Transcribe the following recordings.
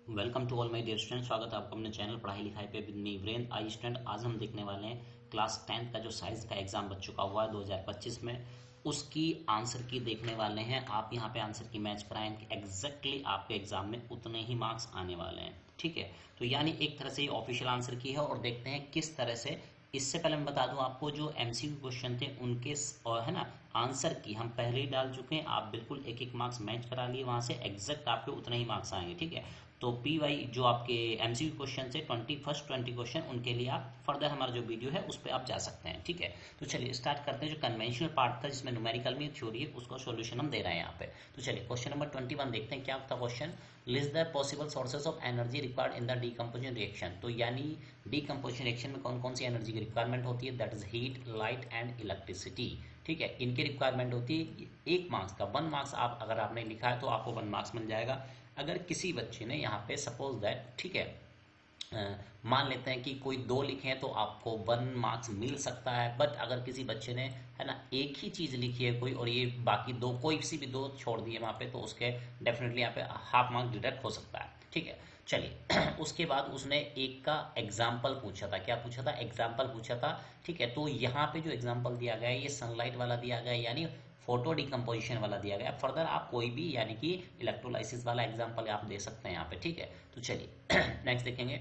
Welcome to all my dear student. स्वागत है आपका अपने चैनल पढ़ाई लिखाई पे with me Virendra. I student, आज हम देखने वाले हैं क्लास 10th का जो साइंस का एग्जाम बच चुका हुआ है 2025 में, उसकी आंसर की देखने वाले हैं। आप यहाँ पे आंसर की मैच कराएं कि एग्जैक्टली आपके एग्जाम में उतने ही मार्क्स आने वाले हैं। ठीक है, तो यानी एक तरह से ये ऑफिशियल आंसर की है और देखते हैं किस तरह से। इससे पहले मैं बता दूं आपको, जो एमसीक्यू क्वेश्चन थे उनके और है ना आंसर की हम पहले ही डाल चुके हैं। आप बिल्कुल एक एक मार्क्स मैच करा लिए, वहां से एग्जैक्ट आपके उतने ही मार्क्स आएंगे। ठीक है, तो पी वाई जो आपके एमसीक्यू क्वेश्चन है 20 क्वेश्चन, उनके लिए आप फर्दर हमारा जो वीडियो है उस पर आप जा सकते हैं। ठीक है, तो चलिए स्टार्ट करते हैं। जो कन्वेंशनल पार्ट था जिसमें न्यूमेरिकल में थ्योरी है, उसका सॉल्यूशन हम दे रहे हैं यहाँ पे। तो चलिए क्वेश्चन नंबर 21 देखते हैं क्या था question. List the possible sources of energy required in the decomposition reaction. तो यानी डीकम्पोजिशन रिएक्शन में कौन कौन सी एनर्जी की रिक्वायरमेंट होती है, that is heat, light and electricity. ठीक है, इनकी रिक्वायरमेंट होती है। एक मार्क्स का 1 मार्क्स आप अगर आपने लिखा है तो आपको 1 मार्क्स मिल जाएगा। अगर किसी बच्चे ने यहाँ पे सपोज दैट, ठीक है, मान लेते हैं कि कोई 2 लिखे हैं तो आपको 1 मार्क्स मिल सकता है। बट अगर किसी बच्चे ने है ना एक ही चीज़ लिखी है कोई, और ये बाकी 2 कोई सी भी 2 छोड़ दिए वहाँ पे, तो उसके डेफिनेटली यहाँ पे हाफ मार्क्स डिडक्ट हो सकता है। ठीक है, चलिए उसके बाद उसने एक का एग्जाम्पल पूछा था। क्या पूछा था? एग्जाम्पल पूछा था। ठीक है, तो यहाँ पे जो एग्जाम्पल दिया गया है ये सनलाइट वाला दिया गया है, यानी फोटो डिकम्पोजिशन वाला दिया गया। फर्दर आप कोई भी यानी कि इलेक्ट्रोलाइसिस वाला एग्जाम्पल आप दे सकते हैं यहाँ पे। ठीक है, तो चलिए नेक्स्ट देखेंगे।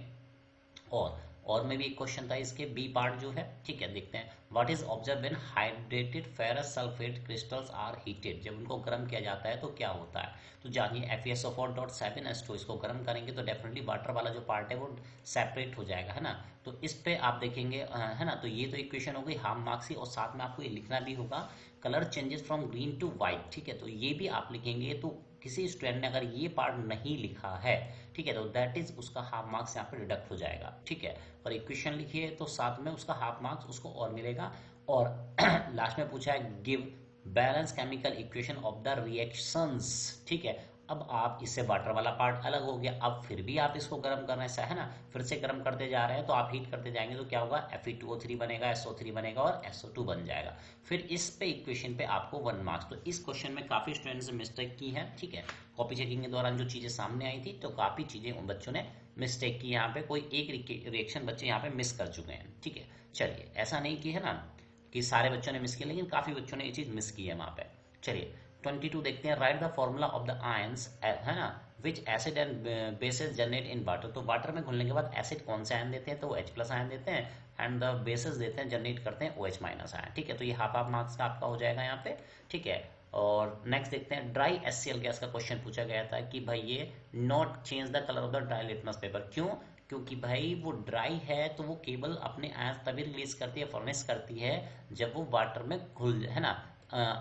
और में भी एक क्वेश्चन था इसके बी पार्ट जो है। ठीक है, देखते हैं। What is observe when hydrated ferrous sulphate crystals are heated. जब उनको गर्म किया जाता है तो क्या होता है? तो जानिए FeSO4.7H2, इसको गर्म करेंगे तो डेफिनेटली वाटर वाला जो पार्ट है वो सेपरेट हो जाएगा, है ना। तो इस पे आप देखेंगे है ना, तो ये तो इक्वेशन हो गई हाफ मार्क्स की, और साथ में आपको ये लिखना भी होगा colour changes from green to white. ठीक है, तो ये भी आप लिखेंगे। तो किसी स्टूडेंट ने अगर ये पार्ट नहीं लिखा है, ठीक है, तो दैट इज उसका हाफ मार्क्स यहाँ पे डिडक्ट हो जाएगा। ठीक है, और इक्वेशन लिखिए तो साथ में उसका हाफ मार्क्स उसको और मिलेगा। और लास्ट में पूछा है give balance chemical equation of the reactions. ठीक है, अब आप इससे वाटर वाला पार्ट अलग हो गया, अब फिर भी आप इसको गर्म करना ऐसा है ना, फिर से गर्म करते जा रहे हैं तो आप हीट करते जाएंगे तो क्या होगा, Fe2O3 बनेगा, SO3 बनेगा और SO2 बन जाएगा। फिर इस पे इक्वेशन पे आपको 1 मार्क्स। तो इस क्वेश्चन में काफी स्टूडेंट्स ने मिस्टेक की है। ठीक है, कॉपी चेकिंग के दौरान जो चीजें सामने आई थी तो काफी चीजें उन बच्चों ने मिस्टेक की। यहाँ पे कोई एक रिएक्शन बच्चे यहाँ पे मिस कर चुके हैं। ठीक है, चलिए ऐसा नहीं कि है ना कि सारे बच्चों ने मिस किया, लेकिन काफी बच्चों ने ये चीज मिस की है वहां पे। चलिए 22 देखते हैं। Right the formula of the ions, है ना, विच acid and bases generate in water. तो वाटर में घुलने के बाद एसिड कौन से आयन देते हैं, तो H+ आयन देते हैं, एंड द बेसिस देते हैं, जनरेट करते हैं OH- आयन। ठीक है, तो ये हाफ हाफ मार्क्स का आपका हो जाएगा यहाँ पे। ठीक है, और नेक्स्ट देखते हैं। ड्राई HCl गैस का क्वेश्चन पूछा गया था कि भाई ये not change the colour of the dry litmus paper. क्यों? क्योंकि भाई वो ड्राई है तो वो केवल अपने आयंस तभी रिलीज करती है, फर्नेस करती है, जब वो वाटर में घुल, है ना।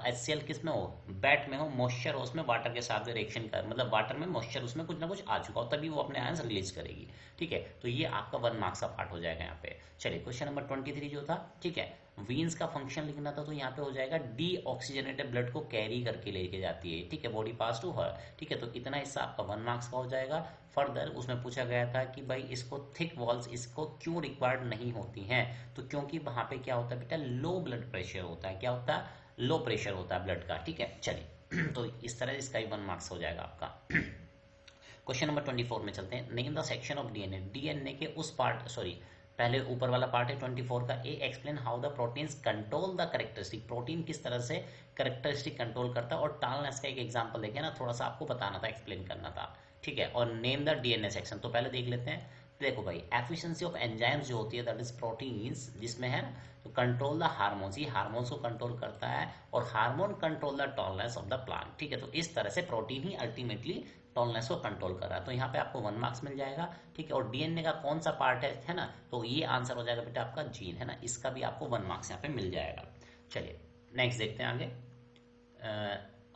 HCl किस में हो, बैट में हो, मॉइस्चर हो उसमें, वाटर के साथ रिएक्शन कर, मतलब वाटर में मॉइस्चर उसमें कुछ ना कुछ आ चुका हो तभी वो अपने आयंस रिलीज करेगी। ठीक है, तो ये आपका 1 मार्क्स का पार्ट हो जाएगा यहाँ पे। चलिए क्वेश्चन नंबर 23 जो था, ठीक है, वीन्स का फंक्शन लिखना था तो यहाँ पे हो जाएगा डी ऑक्सीजनेटेड ब्लड को कैरी करके लेके जाती है। ठीक है, बॉडी पास टू हर। ठीक है, तो इतना हिस्सा आपका 1 मार्क्स का हो जाएगा। फर्दर उसमें पूछा गया था कि भाई इसको थिक वॉल्स इसको क्यों रिक्वायर्ड नहीं होती हैं, तो क्योंकि वहां पे क्या होता है बेटा, लो ब्लड प्रेशर होता है। क्या होता है? लो प्रेशर होता है ब्लड का। ठीक है, चलिए तो इस तरह इसका ही 1 मार्क्स हो जाएगा आपका। क्वेश्चन नंबर 24 में चलते हैं। Name the section of DNA के उस पार्ट, सॉरी पहले ऊपर वाला पार्ट है 24 का। A explain how the proteins control the characteristic. Protein किस तरह से करेक्टरिस्टिक कंट्रोल करता है, और टालनेस का एक एग्जांपल देखे ना, थोड़ा सा आपको बताना था, एक्सप्लेन करना था। ठीक है, और नेम द डीएनए सेक्शन तो पहले देख लेते हैं। देखो भाई, एफिशिएंसी ऑफ एंजाइम्स जो होती है दैट इज प्रोटीन्स, जिसमें है ना, तो कंट्रोल द हार्मोन्स, ये हार्मोन्स को कंट्रोल करता है, और hormone control the tolerance of the plant. ठीक है, तो इस तरह से प्रोटीन ही अल्टीमेटली टॉलरेंस को कंट्रोल कर रहा है। तो यहाँ पे आपको 1 मार्क्स मिल जाएगा। ठीक है, और डीएनए का कौन सा पार्ट है ना, तो ये आंसर हो जाएगा बेटा आपका जीन, है ना, इसका भी आपको 1 मार्क्स यहाँ पे मिल जाएगा। चलिए नेक्स्ट देखते हैं आगे।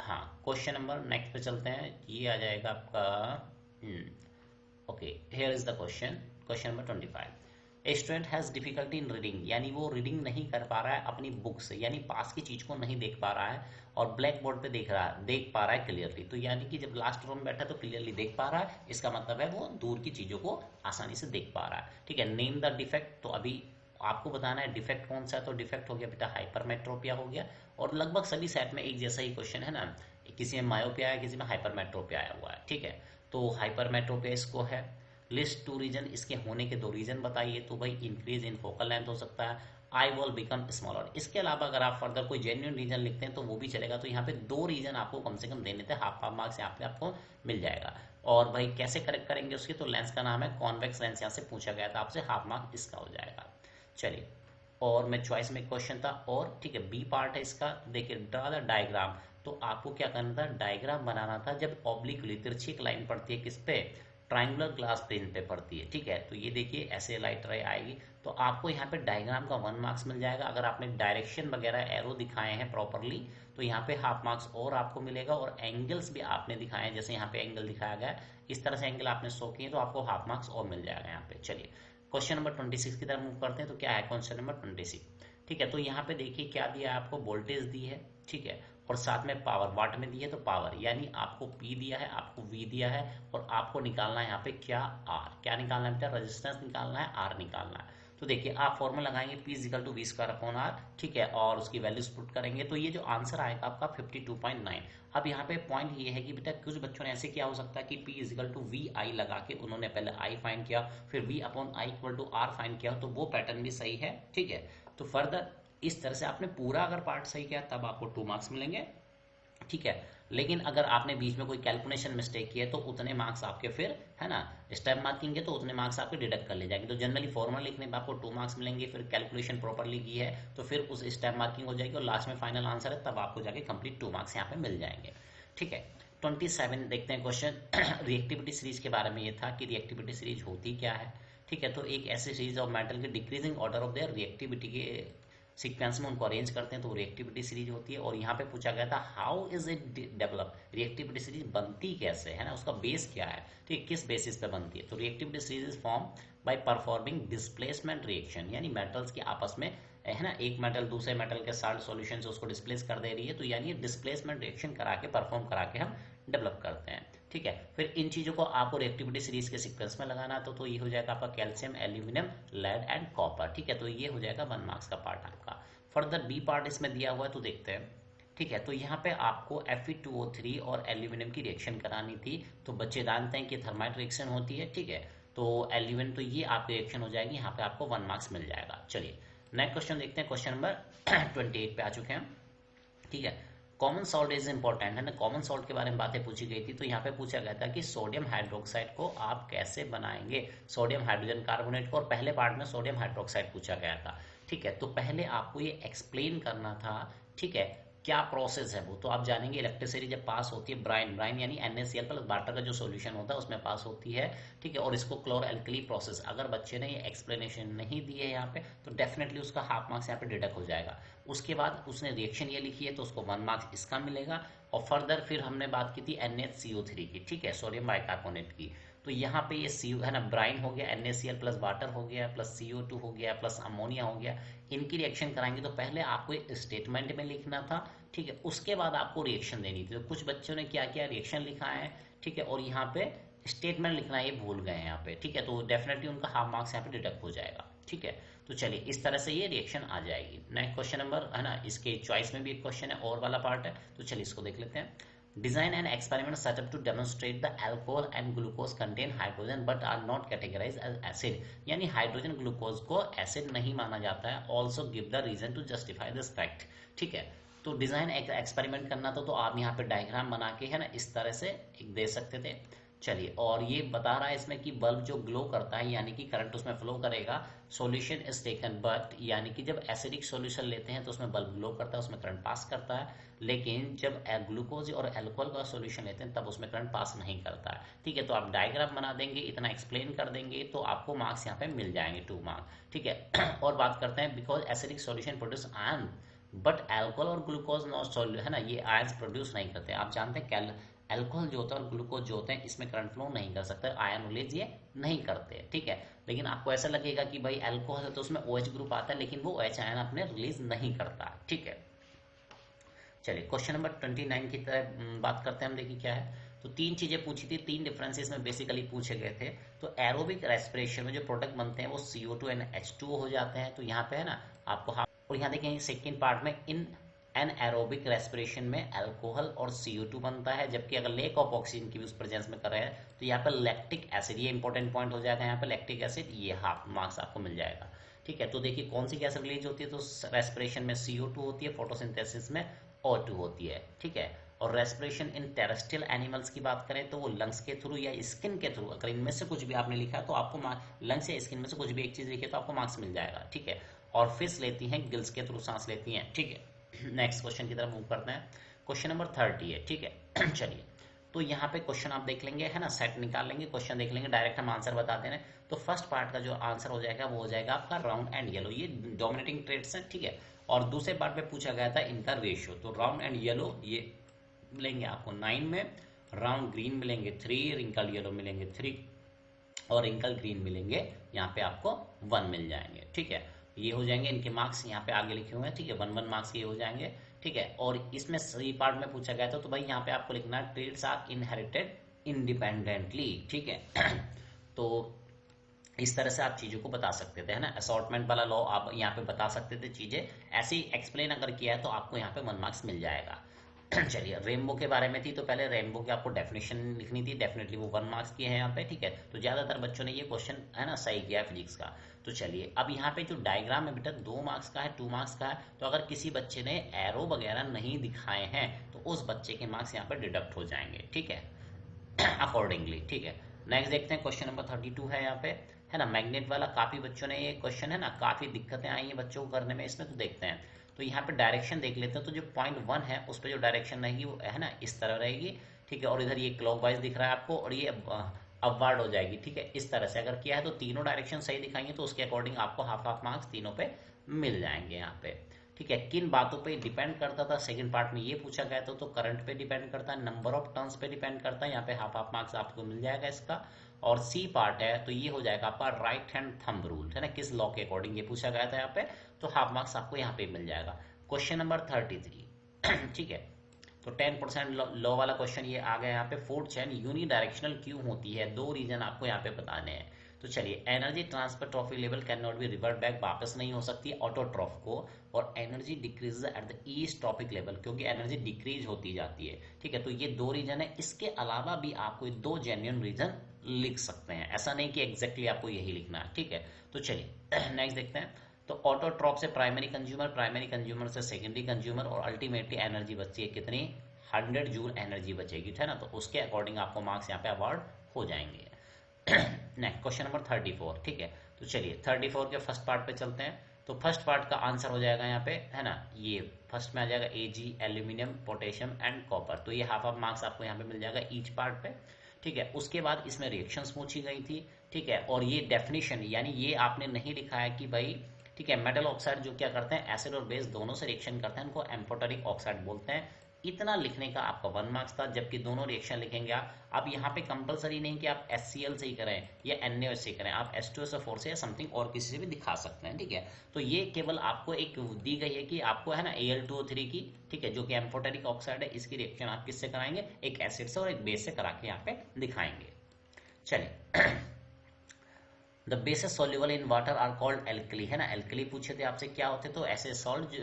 हाँ, क्वेश्चन नंबर नेक्स्ट पे चलते हैं। ये आ जाएगा आपका, okay, here is the question. Question number 25। A student has difficulty in reading, यानी वो रीडिंग नहीं कर पा रहा है अपनी बुक से, यानी पास की चीज को नहीं देख पा रहा है, और ब्लैक बोर्ड पे देख पा रहा है क्लियरली। तो यानी कि जब लास्ट रो में बैठा तो क्लियरली देख पा रहा है, इसका मतलब है वो दूर की चीजों को आसानी से देख पा रहा है। ठीक है, नेम द डिफेक्ट, तो अभी आपको बताना है डिफेक्ट कौन सा है। तो डिफेक्ट हो गया बेटा हाइपरमेट्रोपिया हो गया, और लगभग सभी सेट में एक जैसा ही क्वेश्चन है ना, किसी में मायोपिया है, किसी में हाइपरमेट्रोपिया आया हुआ है। ठीक है, तो हाइपरमेट्रोपिया को है। लिस्ट 2 रीजन, इसके होने के 2 रीजन बताइए। तो भाई इंक्रीज इन फोकल लेंथ हो सकता है, आई वॉल बिकम स्मॉलर। इसके अलावा अगर आप फर्दर कोई जेन्युइन रीजन लिखते हैं तो वो भी चलेगा। तो यहाँ पे 2 रीजन आपको कम से कम देने थे, हाफ मार्क्स यहाँ पे आपको मिल जाएगा। और भाई कैसे करेक्ट करेंगे उसकी, तो लेंस का नाम है कॉन्वेक्स लेंस, यहाँ से पूछा गया था आपसे, हाफ मार्क्स इसका हो जाएगा। चलिए, और मैं चॉइस में क्वेश्चन था, और ठीक है बी पार्ट है इसका। देखिए ड्रा द डायग्राम, तो आपको क्या करना था, डायग्राम बनाना था जब ऑब्लिकली तिरछी एक लाइन पड़ती है किस पे, ट्राइंगुलर ग्लास प्लेन पे पड़ती है। ठीक है, तो ये देखिए ऐसे लाइट रे आएगी, तो आपको यहाँ पे डायग्राम का 1 मार्क्स मिल जाएगा। अगर आपने डायरेक्शन वगैरह एरो दिखाए हैं प्रॉपरली तो यहाँ पे हाफ मार्क्स और आपको मिलेगा। और एंगल्स भी आपने दिखाए हैं, जैसे यहाँ पे एंगल दिखाया गया है, इस तरह से एंगल आपने शो किए तो आपको हाफ मार्क्स और मिल जाएगा यहाँ पे। चलिए क्वेश्चन नंबर 26 की तरफ मूव करते हैं। तो क्या है क्वेश्चन नंबर 26? ठीक है, तो यहाँ पे देखिए क्या दिया है आपको, वोल्टेज दी है, ठीक है, और साथ में पावर वाट में दी है। तो पावर यानी आपको P दिया है, आपको V दिया है, और आपको निकालना है यहाँ पे क्या, R। क्या निकालना है बेटा, रेजिस्टेंस निकालना है, R निकालना है। तो देखिए आप फॉर्मूला लगाएंगे P is equal to V square upon R, ठीक है, और उसकी वैल्यूज पुट करेंगे तो ये जो आंसर आएगा आपका 52.9। अब यहाँ पे पॉइंट ये है कि बेटा कुछ बच्चों ने ऐसे किया हो सकता है कि P is equal to V I लगा के उन्होंने पहले I फाइंड किया, फिर V upon I equal to R find किया, तो वो पैटर्न भी सही है। ठीक है, तो फर्दर इस तरह से आपने पूरा अगर पार्ट सही किया तब आपको 2 मार्क्स मिलेंगे। ठीक है, लेकिन अगर आपने बीच में कोई कैलकुलेशन मिस्टेक की है तो उतने मार्क्स आपके फिर, है ना, स्टेप मार्किंग है तो उतने मार्क्स आपके डिडक्ट कर ले जाएंगे। तो जनरली फॉर्मूला लिखने में आपको 2 मार्क्स मिलेंगे, फिर कैलकुलेशन प्रॉपरली की है तो फिर उस स्टेप मार्किंग हो जाएगी, और लास्ट में फाइनल आंसर है तब आपको जाके कंप्लीट 2 मार्क्स यहाँ पे मिल जाएंगे। ठीक है, 27 देखते हैं क्वेश्चन। रिएक्टिविटी सीरीज के बारे में ये था कि रिएक्टिविटी सीरीज होती क्या है। ठीक है, तो एक ऐसी सीरीज ऑफ मेटल के decreasing order of their reactivity के सीक्वेंस में उनको अरेंज करते हैं तो रिएक्टिविटी सीरीज होती है। और यहाँ पे पूछा गया था how is it develop, reactivity series बनती कैसे है ना, उसका बेस क्या है, ठीक, किस बेसिस पे बनती है। तो reactivity series is form by performing displacement reaction, यानी मेटल्स के आपस में, है ना, एक मेटल दूसरे मेटल के साल्ट सॉल्यूशन से उसको डिस्प्लेस कर दे रही है, तो यानी डिस्प्लेसमेंट रिएक्शन करा के परफॉर्म करा के हम डेवलप करते हैं। ठीक है, फिर इन चीजों को आपको रिएक्टिविटी सीरीज के सीक्वेंस में लगाना तो ये हो जाएगा आपका calcium, aluminium, lead and copper. ठीक है, तो ये हो जाएगा 1 मार्क्स का पार्ट आपका। फर्दर बी पार्ट इसमें दिया हुआ है तो देखते हैं। ठीक है, तो यहाँ पे आपको Fe2O3 और एल्यूमिनियम की रिएक्शन करानी थी, तो बच्चे जानते हैं कि थर्माइट रिएक्शन होती है। ठीक है, तो एल्यूमिनियम, तो ये आपकी रिएक्शन हो जाएगी, यहाँ पे आपको 1 मार्क्स मिल जाएगा। चलिए नेक्स्ट क्वेश्चन देखते हैं, क्वेश्चन नंबर 28 पे आ चुके हैं। ठीक है, कॉमन सॉल्ट इज इंपॉर्टेंट, है ना, कॉमन सॉल्ट के बारे में बातें पूछी गई थी। तो यहाँ पे पूछा गया था कि सोडियम हाइड्रोक्साइड को आप कैसे बनाएंगे, सोडियम हाइड्रोजन कार्बोनेट को, और पहले पार्ट में सोडियम हाइड्रोक्साइड पूछा गया था। ठीक है, तो पहले आपको ये एक्सप्लेन करना था, ठीक है, क्या प्रोसेस है वो तो आप जानेंगे। इलेक्ट्रिसिटी जब पास होती है, ब्राइन यानी NaCl प्लस वाटर का जो सॉल्यूशन होता है उसमें पास होती है। ठीक है, और इसको क्लोर एल्कली प्रोसेस, अगर बच्चे ने ये एक्सप्लेनेशन नहीं दी है यहाँ पे तो डेफिनेटली उसका हाफ मार्क्स यहाँ पे डिडक्ट हो जाएगा। उसके बाद उसने रिएक्शन ये लिखी है तो उसको 1 मार्क्स इसका मिलेगा। और फर्दर फिर हमने बात की थी NaCO3 की, ठीक है, सोडियम बाइकार्बोनेट की। तो यहाँ पे ये CO है ना, ब्राइन हो गया, NaCl प्लस वाटर हो गया, प्लस CO2 हो गया, प्लस अमोनिया हो गया, इनकी रिएक्शन कराएंगे। तो पहले आपको स्टेटमेंट में लिखना था, ठीक है, उसके बाद आपको रिएक्शन देनी थी। तो कुछ बच्चों ने क्या किया, रिएक्शन लिखा है, ठीक है, और यहाँ पे स्टेटमेंट लिखना ये भूल गए हैं यहाँ पे। ठीक है, तो डेफिनेटली उनका हाफ मार्क्स यहाँ पे डिडक्ट हो जाएगा। ठीक है, तो चलिए इस तरह से ये रिएक्शन आ जाएगी। नेक्स्ट क्वेश्चन नंबर, है ना, इसके चॉइस में भी एक क्वेश्चन है और वाला पार्ट है, तो चलिए इसको देख लेते हैं। Design an experiment setup to demonstrate the alcohol and glucose contain hydrogen but are not categorise as acid, यानी हाइड्रोजन ग्लूकोज को एसिड नहीं माना जाता है। Also give the reason to justify this fact. ठीक है, तो डिजाइन एक्सपेरिमेंट करना था तो आप यहाँ पे डायग्राम बना के, है ना, इस तरह से एक दे सकते थे। चलिए, और ये बता रहा है इसमें कि बल्ब जो ग्लो करता है यानी कि करंट उसमें फ्लो करेगा, सॉल्यूशन इज टेकन बट, यानी कि जब एसिडिक सॉल्यूशन लेते हैं तो उसमें बल्ब ग्लो करता है, उसमें करंट पास करता है, लेकिन जब ग्लूकोज और अल्कोहल का सॉल्यूशन लेते हैं तब उसमें करंट पास नहीं करता है। ठीक है, तो आप डायग्राम बना देंगे, इतना एक्सप्लेन कर देंगे तो आपको मार्क्स यहाँ पे मिल जाएंगे 2 मार्क्स। ठीक है, और बात करते हैं, because acidic solution produce ion but alcohol और ग्लूकोज नॉट सॉल्व, है ना, ये आयंस प्रोड्यूस नहीं करते। आप जानते हैं अल्कोहल जो होता है और ग्लूकोज जो होते हैं इसमें करंट फ्लो नहीं कर सकते, आयन रिलीज ये नहीं करते। ठीक है, लेकिन आपको ऐसा लगेगा कि भाई अल्कोहल है तो उसमें OH ग्रुप आता है, लेकिन वो OH आयन अपने रिलीज नहीं करता। ठीक है, चलिए क्वेश्चन नंबर 29 की तरह बात करते हैं हम, देखिए क्या है। तो 3 चीजें पूछी थी, 3 डिफरेंसेस में बेसिकली पूछे गए थे। तो एरोबिक रेस्पिरेशन में जो प्रोडक्ट बनते हैं वो CO2 एंड H2O हो जाते हैं। तो यहाँ पे है ना आपको, और यहाँ देखें सेकेंड पार्ट में इन एनएरोबिक रेस्पिरेशन में अल्कोहल और CO2 बनता है, जबकि अगर लेक ऑफ ऑक्सीजन की भी उस प्रेजेंस में कर रहे हैं तो यहाँ पर लैक्टिक एसिड, ये इंपॉर्टेंट पॉइंट हो जाएगा यहाँ पे लैक्टिक एसिड, ये हाफ मार्क्स आपको मिल जाएगा। ठीक है, तो देखिए कौन सी गैस रिलीज होती है, तो रेस्पिरेशन में CO2 होती है, फोटोसिंथेसिस में O2 होती है। ठीक है, और रेस्पिरेशन इन टेरेस्ट्रियल एनिमल्स की बात करें तो वो लंग्स के थ्रू या स्किन के थ्रू, अगर इनमें से कुछ भी आपने लिखा है तो आपको लंग्स या स्किन में से कुछ भी एक चीज लिखी है तो आपको मार्क्स मिल जाएगा। ठीक है, और फिश लेती हैं, गिल्स के थ्रू सांस लेती हैं। ठीक है, नेक्स्ट क्वेश्चन की तरफ मूव करते हैं। क्वेश्चन नंबर 30 है। ठीक है चलिए, तो यहाँ पे क्वेश्चन आप देख लेंगे, है ना, सेट निकाल लेंगे, क्वेश्चन देख लेंगे, डायरेक्ट हम आंसर बता दे रहे हैं। तो फर्स्ट पार्ट का जो आंसर हो जाएगा वो हो जाएगा आपका राउंड एंड येलो, ये डोमिनेटिंग ट्रेड्स हैं। ठीक है, और दूसरे पार्ट में पूछा गया था इनका रेशियो, तो राउंड एंड येलो ये मिलेंगे आपको 9 में, राउंड ग्रीन मिलेंगे 3, रिंकल येलो मिलेंगे 3 और रिंकल ग्रीन मिलेंगे यहाँ पे आपको 1 मिल जाएंगे। ठीक है, ये हो जाएंगे इनके मार्क्स, यहाँ पे आगे लिखे हुए हैं। ठीक है, 1 मार्क्स ये हो जाएंगे। ठीक है, और इसमें सी पार्ट में पूछा गया था तो भाई यहाँ पे आपको लिखना है ट्रेड्स आर इनहेरिटेड इंडिपेंडेंटली। ठीक है तो इस तरह से आप चीजों को बता सकते थे, है ना, असॉर्टमेंट वाला लॉ आप यहाँ पे बता सकते थे, चीजें ऐसे ही एक्सप्लेन अगर किया है तो आपको यहाँ पे 1 मार्क्स मिल जाएगा। चलिए, रेनबो के बारे में थी तो पहले रेनबो की आपको डेफिनेशन लिखनी थी, डेफिनेटली वो 1 मार्क्स की है यहाँ पे। ठीक है, तो ज्यादातर बच्चों ने ये क्वेश्चन, है ना, सही किया है फिजिक्स का। तो चलिए, अब यहाँ पे जो डायग्राम है बेटा 2 मार्क्स का है, 2 मार्क्स का है, तो अगर किसी बच्चे ने एरो वगैरह नहीं दिखाए हैं तो उस बच्चे के मार्क्स यहाँ पे डिडक्ट हो जाएंगे। ठीक है अकॉर्डिंगली। ठीक है, नेक्स्ट देखते हैं, क्वेश्चन नंबर 32 है यहाँ पे, है ना, मैग्नेट वाला। काफी बच्चों ने ये क्वेश्चन, है ना, काफी दिक्कतें आई हैं बच्चों को करने में इसमें, तो देखते हैं। तो यहाँ पे डायरेक्शन देख लेते हैं, तो जो पॉइंट 1 है उस पर जो डायरेक्शन रहेगी वो, है ना, इस तरह रहेगी। ठीक है, और इधर ये क्लॉकवाइज दिख रहा है आपको और ये अपवार्ड हो जाएगी। ठीक है, इस तरह से अगर किया है तो तीनों डायरेक्शन सही दिखाएंगे तो उसके अकॉर्डिंग आपको हाफ हाफ मार्क्स तीनों पे मिल जाएंगे यहाँ पे। ठीक है, किन बातों पे डिपेंड करता था, सेकंड पार्ट में ये पूछा गया था, तो करंट पे डिपेंड करता है, नंबर ऑफ टर्न्स पे डिपेंड करता है, यहाँ पे हाफ हाफ मार्क्स आपको मिल जाएगा इसका। और सी पार्ट है तो ये हो जाएगा आपका राइट हैंड थंब रूल, है ना, किस लॉ के अकॉर्डिंग ये पूछा गया था यहाँ पे, तो हाफ मार्क्स आपको यहाँ पे मिल जाएगा। क्वेश्चन नंबर 33 ठीक है, तो 10% लॉ वाला क्वेश्चन ये आ गया यहाँ पे। फोर्थ चैन यूनी डायरेक्शनल क्यों होती है, 2 रीजन आपको यहाँ पे बताने हैं। तो चलिए, energy transfer trophic level can not be revert back, वापस नहीं हो सकती ऑटोट्रॉफ को, और energy decrease at the east trophic level, क्योंकि एनर्जी डिक्रीज होती जाती है। ठीक है, तो ये 2 रीजन है, इसके अलावा भी आपको 2 जेन्युइन रीजन लिख सकते हैं, ऐसा नहीं कि एग्जैक्टली आपको यही लिखना है। ठीक है, तो चलिए नेक्स्ट देखते हैं। तो ऑटोट्रॉप से प्राइमरी कंज्यूमर, प्राइमरी कंज्यूमर से सेकेंडरी कंज्यूमर, और अल्टीमेटली एनर्जी बचती है कितनी, 100 जूल एनर्जी बचेगी, है ना, तो उसके अकॉर्डिंग आपको मार्क्स यहाँ पे अवार्ड हो जाएंगे। Next question number 34। ठीक है, तो चलिए 34 के फर्स्ट पार्ट पे चलते हैं। तो फर्स्ट पार्ट का आंसर हो जाएगा यहाँ पे, है ना, ये फर्स्ट में आ जाएगा Ag, aluminium, potassium and copper, तो ये हाफ हाफ मार्क्स आपको यहाँ पे मिल जाएगा ईच पार्ट पे। ठीक है, उसके बाद इसमें रिएक्शंस पूछी गई थी। ठीक है, और ये डेफिनेशन, यानी ये आपने नहीं लिखा है कि भाई, ठीक है, मेटल ऑक्साइड जो क्या करते हैं, एसिड और बेस दोनों से रिएक्शन करते हैं, उनको एम्फोटेरिक ऑक्साइड बोलते हैं। इतना लिखने का आपका 1 मार्क्स था, जबकि दोनों रिएक्शन लिखेंगे आप। अब यहाँ पे कंपलसरी नहीं कि आप HCl से ही करें या NaOH से करें, आप H2SO4 से या समथिंग और किसी से भी दिखा सकते हैं। ठीक है, तो ये केवल आपको एक दी गई है कि आपको, है ना, Al2O3 की, ठीक है, जो कि एम्फोटेरिक ऑक्साइड है, इसकी रिएक्शन आप किससे कराएंगे, एक एसिड से और एक बेस से करा के यहाँ पे दिखाएंगे। चलिए the bases soluble in water are called alkali, है ना, एल्कली पूछे थे आपसे क्या होते, तो ऐसे सॉल्ट,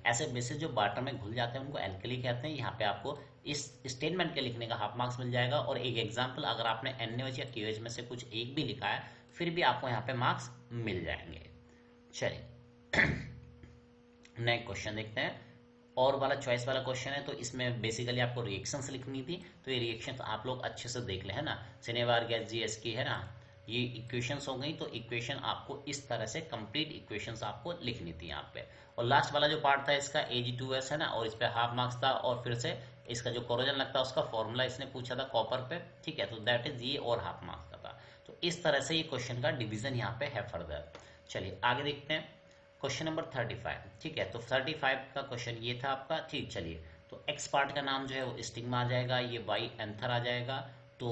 ऐसे बेसिस जो वाटर में घुल जाते हैं उनको एल्कली कहते हैं। यहाँ पे आपको इस स्टेटमेंट के लिखने का हाफ मार्क्स मिल जाएगा, और एक एग्जांपल अगर आपने NaOH या KOH में से कुछ एक भी लिखा है फिर भी आपको यहाँ पे मार्क्स मिल जाएंगे। चलिए नेक्स्ट क्वेश्चन देखते हैं, और वाला चॉइस वाला क्वेश्चन है, तो इसमें बेसिकली आपको रिएक्शंस लिखनी थी, तो ये रिएक्शंस आप लोग अच्छे से देख लें, है ना, सिनेवार गैस GS की, है ना, ये इक्वेशंस हो गई। तो इक्वेशन आपको इस तरह से कंप्लीट इक्वेशंस आपको लिखनी थी यहाँ पे। और लास्ट वाला जो पार्ट था इसका Ag2S, है ना, और इस पे हाफ मार्क्स था, और फिर से इसका जो कोरोजन लगता है उसका फॉर्मूला इसने पूछा था कॉपर पे। ठीक है, तो दैट इज ये, और हाफ मार्क्स का था। तो इस तरह से ये क्वेश्चन का डिवीजन यहाँ पे है फर्दर। चलिए आगे देखते हैं, क्वेश्चन नंबर 35। ठीक है, तो 35 का क्वेश्चन ये था आपका। ठीक, चलिए, तो एक्स पार्ट का नाम जो है वो स्टिग्मा आ जाएगा, ये वाई एंथर आ जाएगा, तो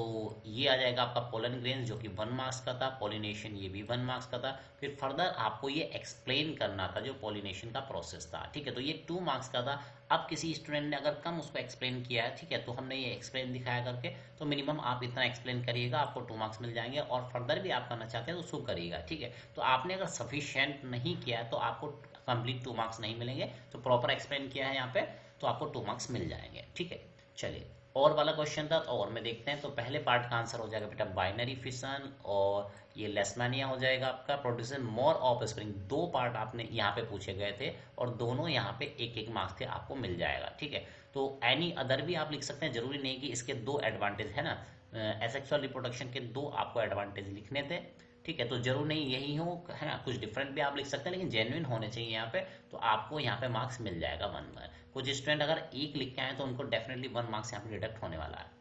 ये आ जाएगा आपका पोलन ग्रेन्स जो कि 1 मार्क्स का था, पॉलिनेशन ये भी 1 मार्क्स का था। फिर फर्दर आपको ये एक्सप्लेन करना था जो पॉलिनेशन का प्रोसेस था। ठीक है, तो ये 2 मार्क्स का था। अब किसी स्टूडेंट ने अगर कम उसको एक्सप्लेन किया है, ठीक है, तो हमने ये एक्सप्लेन दिखाया करके, तो मिनिमम आप इतना एक्सप्लेन करिएगा, आपको 2 मार्क्स मिल जाएंगे, और फर्दर भी आप करना चाहते हैं तो उसको करिएगा। ठीक है, तो आपने अगर सफिशिएंट नहीं किया है तो आपको कंप्लीट 2 मार्क्स नहीं मिलेंगे। तो प्रॉपर एक्सप्लेन किया है यहाँ पे, तो आपको 2 मार्क्स मिल जाएंगे। ठीक है, चलिए और वाला क्वेश्चन था, तो और में देखते हैं। तो पहले पार्ट का आंसर हो जाएगा बेटा बाइनरी फिशन, और ये लेशमैनिया हो जाएगा आपका producing more of spring. 2 part आपने यहाँ पे पूछे गए थे और दोनों यहाँ पे 1-1 मार्क्स के आपको मिल जाएगा। ठीक है, तो एनी अदर भी आप लिख सकते हैं, जरूरी नहीं कि इसके 2 एडवांटेज है ना, एसेक्सुअल रिप्रोडक्शन के 2 आपको एडवांटेज लिखने थे। ठीक है, तो जरूर नहीं यही हो, है ना, कुछ डिफरेंट भी आप लिख सकते हैं, लेकिन जेन्युइन होने चाहिए यहाँ पे, तो आपको यहाँ पे मार्क्स मिल जाएगा 1 में। कुछ स्टूडेंट अगर 1 लिख के आए तो उनको डेफिनेटली 1 मार्क्स यहाँ पे डिडक्ट होने वाला है।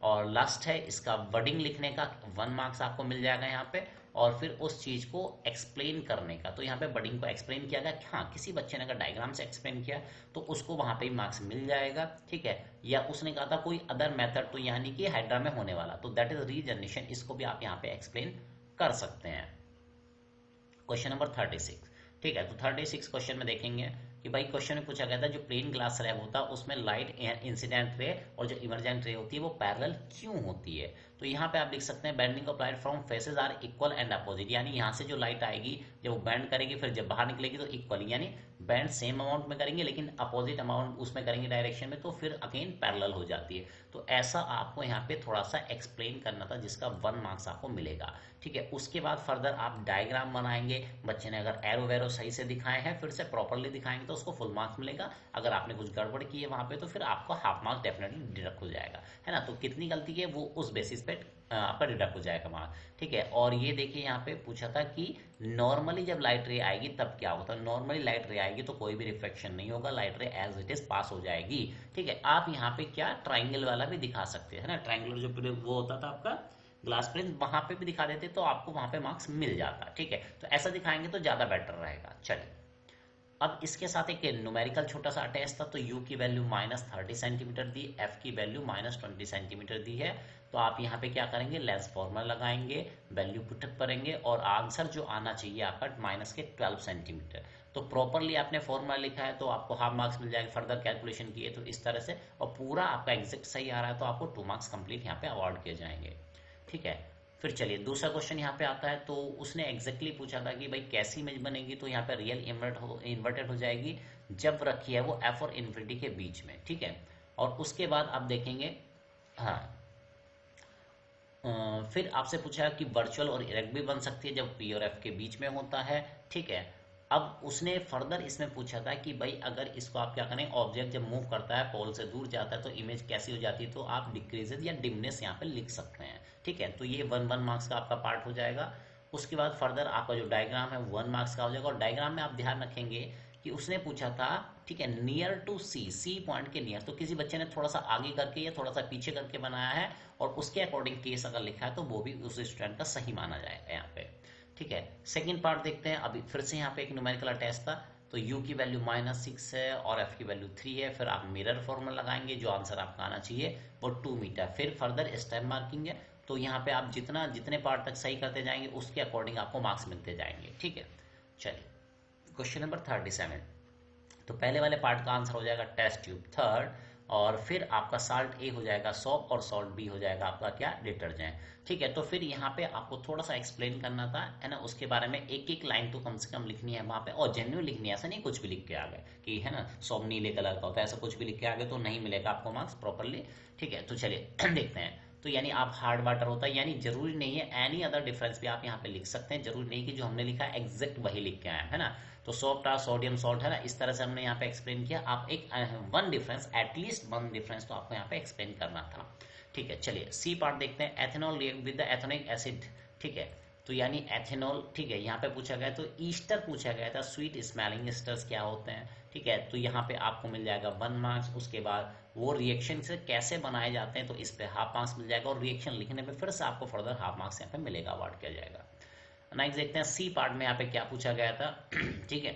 और लास्ट है इसका वर्डिंग लिखने का 1 मार्क्स आपको मिल जाएगा यहाँ पे, और फिर उस चीज को एक्सप्लेन करने का, तो यहाँ पे वर्डिंग को एक्सप्लेन किया गया। हाँ, किसी बच्चे ने अगर डायग्राम से एक्सप्लेन किया तो उसको वहां पे मार्क्स मिल जाएगा। ठीक है, या उसने कहा था कोई अदर मेथड, तो यानी कि हाइड्रा में होने वाला, तो दैट इज रीजनरेशन, इसको भी आप यहाँ पे एक्सप्लेन कर सकते हैं। Question number 36। ठीक है, तो 36 क्वेश्चन में देखेंगे कि भाई क्वेश्चन में पूछा गया था जो प्लेन ग्लास स्लैब होता है उसमें लाइट इंसिडेंट रे और जो इमरजेंट रे होती है वो पैरेलल क्यों होती है। तो यहाँ पे आप लिख सकते हैं bending of light from faces are equal and opposite, यानी यहाँ से जो लाइट आएगी जब वो बेंड करेगी फिर जब बाहर निकलेगी तो इक्वल, यानी बेंड सेम अमाउंट में करेंगे लेकिन अपोजिट अमाउंट उसमें करेंगे डायरेक्शन में, तो फिर अगेन पैरेलल हो जाती है। तो ऐसा आपको यहाँ पे थोड़ा सा एक्सप्लेन करना था, जिसका 1 मार्क्स आपको मिलेगा। ठीक है, उसके बाद फर्दर आप डायग्राम बनाएंगे, बच्चे ने अगर एरो वेरो सही से दिखाए हैं फिर से प्रॉपरली दिखाएंगे तो उसको फुल मार्क्स मिलेगा। अगर आपने कुछ गड़बड़ की है वहां पे तो फिर आपको हाफ मार्क्स डेफिनेटली डिडक्ट हो जाएगा, है ना। तो कितनी गलती है वो उस बेसिस पे आपका डिडक्ट हो जाएगा मार्क्स। ठीक है, और ये देखिए यहाँ पे पूछा था कि नॉर्मली जब लाइट रे आएगी तब क्या होता है। नॉर्मली लाइट रे आएगी तो कोई भी रिफ्लेक्शन नहीं होगा, लाइट रे एज इट इज पास हो जाएगी। ठीक है, आप यहाँ पे क्या ट्राइंगल वाला भी दिखा सकते हैं ना, ट्राइंगुलर जो वो होता था आपका ग्लास प्रिंट, वहां पे भी दिखा देते तो आपको वहां पे मार्क्स मिल जाता। ठीक है, तो ऐसा दिखाएंगे तो ज्यादा बेटर रहेगा। चलिए, अब इसके साथ एक न्यूमेरिकल छोटा सा अटैच था, तो u की वैल्यू -30 सेंटीमीटर दी, f की वैल्यू -20 सेंटीमीटर दी है। तो आप यहाँ पे क्या करेंगे, लेंस फॉर्मूला लगाएंगे, वैल्यू पुटअप करेंगे और आंसर जो आना चाहिए आपका -12 सेंटीमीटर। तो प्रॉपरली आपने फॉर्मूला लिखा है तो आपको हाफ मार्क्स मिल जाएगा। फर्दर कैलकुलेशन किए तो इस तरह से, और पूरा आपका एग्जैक्ट सही आ रहा है तो आपको 2 मार्क्स कंप्लीट यहाँ पे अवार्ड किए जाएंगे। ठीक है, फिर चलिए दूसरा क्वेश्चन यहाँ पे आता है। तो उसने एग्जैक्टली पूछा था कि भाई कैसी इमेज बनेगी, तो यहाँ पे रियल इन्वर्टेड हो जाएगी जब रखी है वो एफ और इन्फिनिटी के बीच में। ठीक है, और उसके बाद आप देखेंगे, हाँ फिर आपसे पूछा कि वर्चुअल और इरेक्ट भी बन सकती है जब पी और एफ के बीच में होता है। ठीक है, अब उसने फर्दर इसमें पूछा था कि भाई अगर इसको आप क्या करें, ऑब्जेक्ट जब मूव करता है पोल से दूर जाता है तो इमेज कैसी हो जाती है, तो आप डिक्रीजेज या डिमनेस यहाँ पे लिख सकते हैं। ठीक है, तो ये 1 मार्क्स का आपका पार्ट हो जाएगा। उसके बाद फर्दर आपका जो डायग्राम है 1 मार्क्स का हो जाएगा। और डायग्राम में आप ध्यान रखेंगे कि उसने पूछा था, ठीक है, नियर टू सी पॉइंट के नियर, तो किसी बच्चे ने थोड़ा सा आगे करके या थोड़ा सा पीछे करके बनाया है और उसके अकॉर्डिंग केस अगर लिखा है तो वो भी उस स्टूडेंट का सही माना जाएगा यहाँ पे। ठीक है, सेकंड पार्ट देखते हैं। अभी फिर से यहाँ पे एक न्यूमेरिकल अटैच था, तो u की वैल्यू -6 है और f की वैल्यू 3 है। फिर आप मिरर फॉर्मूला लगाएंगे, जो आंसर आपका आना चाहिए वो 2 मीटर। फिर फर्दर स्टेप मार्किंग है, तो यहाँ पे आप जितने पार्ट तक सही करते जाएंगे उसके अकॉर्डिंग आपको मार्क्स मिलते जाएंगे। ठीक है, चलिए क्वेश्चन नंबर 37। तो पहले वाले पार्ट का आंसर हो जाएगा टेस्ट ट्यूब थर्ड, और फिर आपका साल्ट ए हो जाएगा सॉप और सॉल्ट बी हो जाएगा आपका क्या, डिटर्जेंट। ठीक है, तो फिर यहाँ पे आपको थोड़ा सा एक्सप्लेन करना था, है ना, उसके बारे में एक लाइन तो कम से कम लिखनी है वहाँ पे, और जेन्युइन लिखनी है, ऐसा नहीं कुछ भी लिख के आ गए कि है ना सॉप नीले कलर का होता है, ऐसा कुछ भी लिख के आ गए तो नहीं मिलेगा आपको मार्क्स प्रॉपरली। ठीक है, तो चलिए देखते हैं। तो यानी आप हार्ड वाटर होता है, यानी जरूरी नहीं है, एनी अदर डिफरेंस भी आप यहाँ पे लिख सकते हैं, जरूरी नहीं कि जो हमने लिखा है एग्जैक्ट वही लिख के आए, है ना। तो सॉफ्ट आ सोडियम सॉल्ट है ना, इस तरह से हमने यहाँ पे एक्सप्लेन किया। आप एक 1 डिफरेंस, एटलीस्ट 1 डिफरेंस तो आपको यहाँ पे एक्सप्लेन करना था। ठीक है, चलिए सी पार्ट देखते हैं। Ethanol react with the ethanoic acid. ठीक है, तो यानी एथेनॉल, ठीक है, यहाँ पे पूछा गया तो ईस्टर पूछा गया था, स्वीट स्मेलिंग ईस्टर्स क्या होते हैं। ठीक है, तो यहाँ पे आपको मिल जाएगा 1 मार्क्स। उसके बाद वो रिएक्शन से कैसे बनाए जाते हैं तो इस पे हाफ मार्क्स मिल जाएगा, और रिएक्शन लिखने पे फिर से आपको फर्दर हाफ मार्क्स यहाँ पे मिलेगा, अवार्ड किया जाएगा। नेक्स्ट देखते हैं सी पार्ट में यहाँ पे क्या पूछा गया था। ठीक है,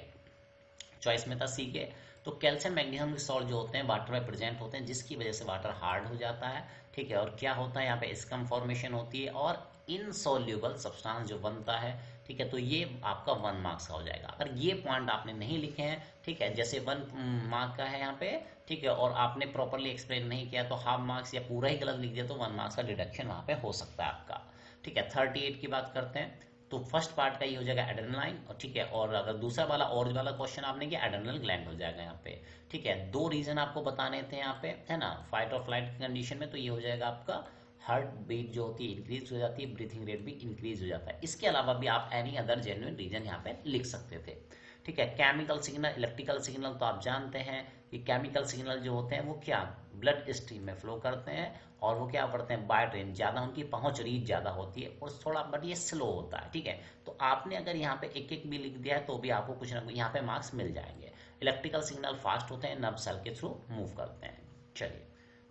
चॉइस में था सी के, तो कैल्शियम मैग्नीशियम के सॉल्ट जो होते हैं वाटर में प्रेजेंट होते हैं, जिसकी वजह से वाटर हार्ड हो जाता है। ठीक है, और क्या होता है यहाँ पे स्कम फॉर्मेशन होती है और इनसॉल्युबल सब्सटेंस जो बनता है। ठीक है, तो ये आपका 1 मार्क्स का हो जाएगा। अगर ये पॉइंट आपने नहीं लिखे हैं, ठीक है, जैसे 1 मार्क का है यहाँ पे, ठीक है, और आपने प्रॉपरली एक्सप्लेन नहीं किया तो हाफ मार्क्स या पूरा ही गलत लिख दिया तो 1 मार्क्स का डिडक्शन वहाँ पे हो सकता है आपका। ठीक है, 38 की बात करते हैं। तो तो फर्स्ट पार्ट का ये हो जाएगा एड्रेनलाइन, और ठीक है, और अगर दूसरा वाला और वाला क्वेश्चन आपने किया एड्रेनल ग्लैंड हो जाएगा यहाँ पे। ठीक है, दो रीजन आपको बताने थे यहाँ पे, है ना, फाइट और फ्लाइट की कंडीशन में, तो ये हो जाएगा आपका हार्ट बीट जो होती है इंक्रीज हो जाती है, ब्रीथिंग रेट भी इंक्रीज हो जाता है। इसके अलावा भी आप एनी अदर जेन्युइन रीजन यहाँ पे लिख सकते थे। ठीक है, केमिकल सिग्नल, इलेक्ट्रिकल सिग्नल तो आप जानते हैं कि केमिकल सिग्नल जो होते हैं वो क्या ब्लड स्ट्रीम में फ्लो करते हैं, और वो क्या करते हैं बाय ट्रेन, ज़्यादा उनकी पहुंच रीच ज़्यादा होती है और थोड़ा बट ये स्लो होता है। ठीक है, तो आपने अगर यहाँ पे एक एक भी लिख दिया है तो भी आपको कुछ ना कुछ यहाँ पे मार्क्स मिल जाएंगे। इलेक्ट्रिकल सिग्नल फास्ट होते हैं, नर्व सेल के थ्रू मूव करते हैं। चलिए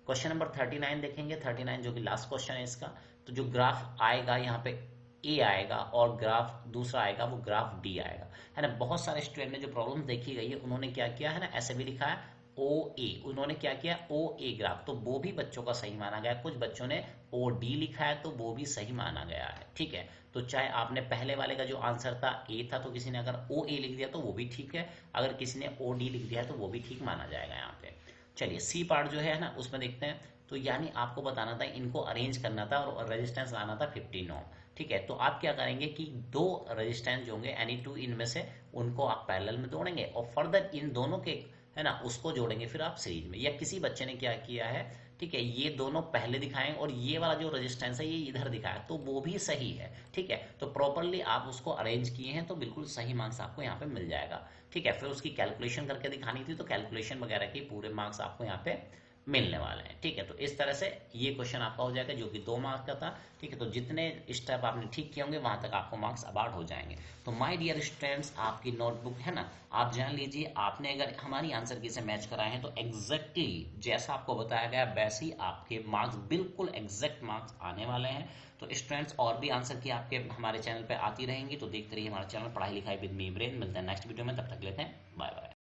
क्वेश्चन नंबर 39 देखेंगे, 39 जो कि लास्ट क्वेश्चन है इसका। तो जो ग्राफ आएगा यहाँ पे ए आएगा और ग्राफ दूसरा आएगा वो ग्राफ डी आएगा, है ना। बहुत सारे स्टूडेंट ने जो प्रॉब्लम देखी गई है उन्होंने क्या किया है ना, ऐसे भी लिखा है ओ ए, उन्होंने क्या किया ओ ए ग्राफ, तो वो भी बच्चों का सही माना गया। कुछ बच्चों ने ओ डी लिखा है तो वो भी सही माना गया है। ठीक है, तो चाहे आपने पहले वाले का जो आंसर था ए था, तो किसी ने अगर ओ ए लिख दिया तो वो भी ठीक है, अगर किसी ने ओ डी लिख दिया है तो वो भी ठीक माना जाएगा यहाँ पे। चलिए सी पार्ट जो है ना उसमें देखते हैं। तो यानी आपको बताना था, इनको अरेंज करना था और रेजिस्टेंस लाना था 15 ओम। ठीक है, तो आप क्या करेंगे कि दो रेजिस्टेंस जो होंगे एनी टू इनमें से उनको आप पैरेलल में जोड़ेंगे और फर्दर इन दोनों के, है ना, उसको जोड़ेंगे फिर आप सीरीज में। या किसी बच्चे ने क्या किया है, ठीक है, ये दोनों पहले दिखाएं और ये वाला जो रेजिस्टेंस है ये इधर दिखाया, तो वो भी सही है। ठीक है, तो प्रॉपरली आप उसको अरेंज किए हैं तो बिल्कुल सही मार्क्स आपको यहाँ पे मिल जाएगा। ठीक है, फिर उसकी कैलकुलेशन करके दिखानी थी तो कैलकुलेशन वगैरह के पूरे मार्क्स आपको यहाँ पे मिलने वाले हैं। ठीक है, तो इस तरह से ये क्वेश्चन आपका हो जाएगा जो कि 2 मार्क्स का था। ठीक है, तो जितने स्टेप आपने ठीक किए होंगे वहां तक आपको मार्क्स अवार्ड हो जाएंगे। तो माय डियर स्टूडेंट्स, आपकी नोटबुक है ना, आप जान लीजिए आपने अगर हमारी आंसर की से मैच कराए हैं तो एग्जैक्टली जैसा आपको बताया गया वैसे ही आपके मार्क्स बिल्कुल एग्जैक्ट मार्क्स आने वाले हैं। तो स्टूडेंट्स और भी आंसर की आपके हमारे चैनल पर आती रहेंगी, तो देखते रहिए हमारा चैनल पढ़ाई लिखाई विद मी ब्रेन। मिलते हैं नेक्स्ट वीडियो में, तब तक लेते हैं बाय बाय।